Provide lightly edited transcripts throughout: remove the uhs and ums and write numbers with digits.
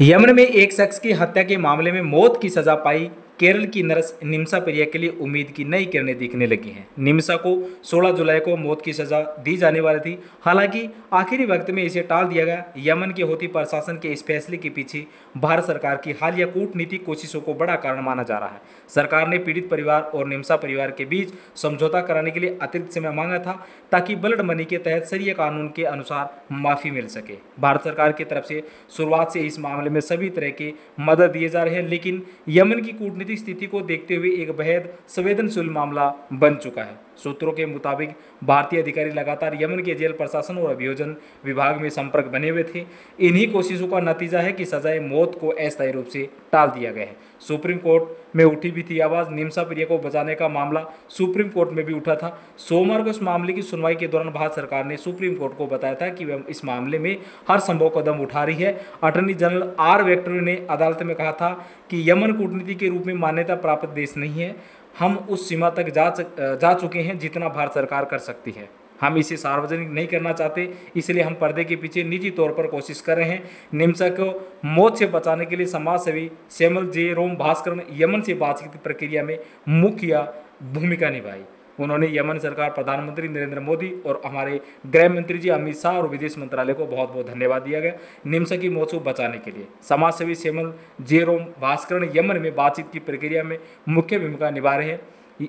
Yemen में एक शख्स की हत्या के मामले में मौत की सजा पाई केरल की नर्स निम्सा पेरिया के लिए उम्मीद की नई किरणें दिखने लगी हैं। निम्सा को 16 जुलाई को मौत की सजा दी जाने वाली थी, हालांकि आखिरी वक्त में इसे टाल दिया गया। यमन के हौती प्रशासन के इस फैसले के पीछे भारत सरकार की हालिया कूटनीतिक कोशिशों को बड़ा कारण माना जा रहा है। सरकार ने पीड़ित परिवार और निम्सा परिवार के बीच समझौता कराने के लिए अतिरिक्त समय मांगा था, ताकि ब्लड मनी के तहत शरिया कानून के अनुसार माफी मिल सके। भारत सरकार की तरफ से शुरुआत से इस मामले में सभी तरह की मदद दिए जा रहे हैं, लेकिन यमन की कूटनीतिक स्थिति को देखते हुए एक बेहद संवेदनशील मामला बन चुका है। सूत्रों के मुताबिक भारतीय अधिकारी लगातार यमन के जेल प्रशासन और अभियोजन विभाग में संपर्क बने हुए थे। इन्हीं कोशिशों का नतीजा है कि सजाए मौत को अस्थायी रूप से टाल दिया गया है। सुप्रीम कोर्ट में उठी भी थी आवाज। निम्सा पेरिया को बचाने का मामला सुप्रीम कोर्ट में भी उठा था। सोमवार को इस मामले की सुनवाई के दौरान भारत सरकार ने सुप्रीम कोर्ट को बताया था कि वह इस मामले में हर संभव कदम उठा रही है। अटॉर्नी जनरल आर वेक्टर ने अदालत में कहा था कि यमन कूटनीति के रूप में मान्यता प्राप्त देश नहीं है। हम उस सीमा तक जा चुके हैं जितना भारत सरकार कर सकती है। हम इसे सार्वजनिक नहीं करना चाहते, इसलिए हम पर्दे के पीछे निजी तौर पर कोशिश कर रहे हैं। निम्सा को मौत से बचाने के लिए समाज सेवी सैमुअल जे रोम भास्कर ने यमन से बातचीत प्रक्रिया में मुख्य भूमिका निभाई। उन्होंने यमन सरकार, प्रधानमंत्री नरेंद्र मोदी और हमारे गृह मंत्री जी अमित शाह और विदेश मंत्रालय को बहुत बहुत धन्यवाद दिया गया निम्सा की मौत को बचाने के लिए। समाज सेवी सैमुअल जे रोम भास्कर ने यमन में बातचीत की प्रक्रिया में मुख्य भूमिका निभा रहे हैं।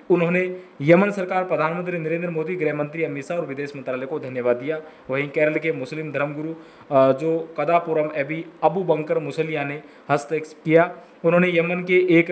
उन्होंने यमन सरकार, प्रधानमंत्री नरेंद्र मोदी, गृह मंत्री अमित शाह और विदेश मंत्रालय को धन्यवाद दिया। वहीं केरल के मुस्लिम धर्मगुरु जो कदापुरम अबू बंकर मुसलिया ने हस्तक्षेप किया। उन्होंने यमन के एक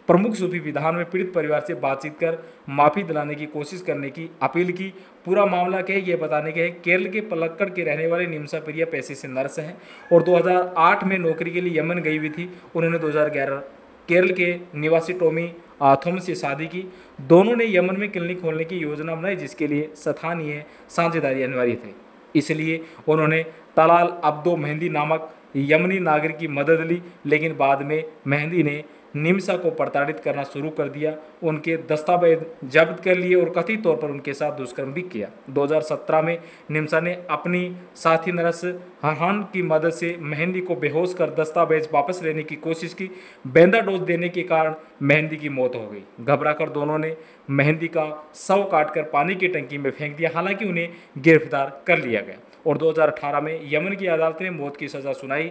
प्रमुख सूफी विधान में पीड़ित परिवार से बातचीत कर माफी दिलाने की कोशिश करने की अपील की। पूरा मामला क्या है ये बताने के है। केरल के पलक्कड़ के रहने वाले निम्सा पेरिया पेशे से नर्स हैं और 2008 में नौकरी के लिए यमन गई हुई थी। उन्होंने 2011 केरल के निवासी टॉमी थॉमस से शादी की। दोनों ने यमन में क्लिनिक खोलने की योजना बनाई, जिसके लिए स्थानीय साझेदारी अनिवार्य थे। इसलिए उन्होंने तलाल अब्दो मेहंदी नामक यमनी नागरिक की मदद ली, लेकिन बाद में मेहंदी ने निम्सा को प्रताड़ित करना शुरू कर दिया, उनके दस्तावेज जब्त कर लिए और कथित तौर पर उनके साथ दुष्कर्म भी किया। 2017 में निम्सा ने अपनी साथी नर्स हरहान की मदद से मेहंदी को बेहोश कर दस्तावेज वापस लेने की कोशिश की। बेंदा डोज देने के कारण मेहंदी की मौत हो गई। घबराकर दोनों ने मेहंदी का शव काटकर पानी की टंकी में फेंक दिया। हालांकि उन्हें गिरफ्तार कर लिया गया और 2018 में यमन की अदालत ने मौत की सजा सुनाई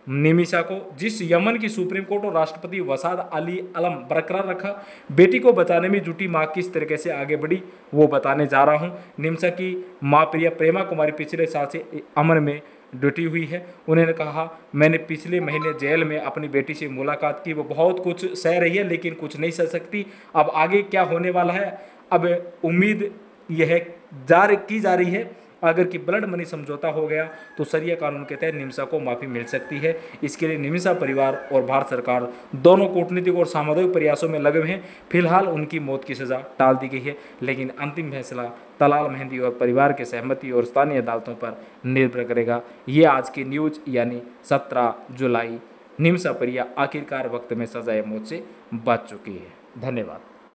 निमिषा को, जिस यमन की सुप्रीम कोर्ट और राष्ट्रपति वसाद अली अलम बरकरार रखा। बेटी को बचाने में जुटी मां किस तरीके से आगे बढ़ी वो बताने जा रहा हूं। निमिषा की मां प्रेमा कुमारी पिछले साल से अमन में डटी हुई है। उन्होंने कहा, मैंने पिछले महीने जेल में अपनी बेटी से मुलाकात की। वो बहुत कुछ सह रही है लेकिन कुछ नहीं सह सकती। अब आगे क्या होने वाला है, अब उम्मीद यह की जा रही है अगर कि ब्लड मनी समझौता हो गया तो शरिया कानून के तहत निम्सा को माफ़ी मिल सकती है। इसके लिए निम्सा परिवार और भारत सरकार दोनों कूटनीतिक और सामुदायिक प्रयासों में लगे हुए हैं। फिलहाल उनकी मौत की सज़ा टाल दी गई है, लेकिन अंतिम फैसला तलाल मेहंदी और परिवार के सहमति और स्थानीय अदालतों पर निर्भर करेगा। ये आज की न्यूज़ यानी 17 जुलाई। निम्सा पेरिया आखिरकार वक्त में सजाए मौत से बच चुकी है। धन्यवाद।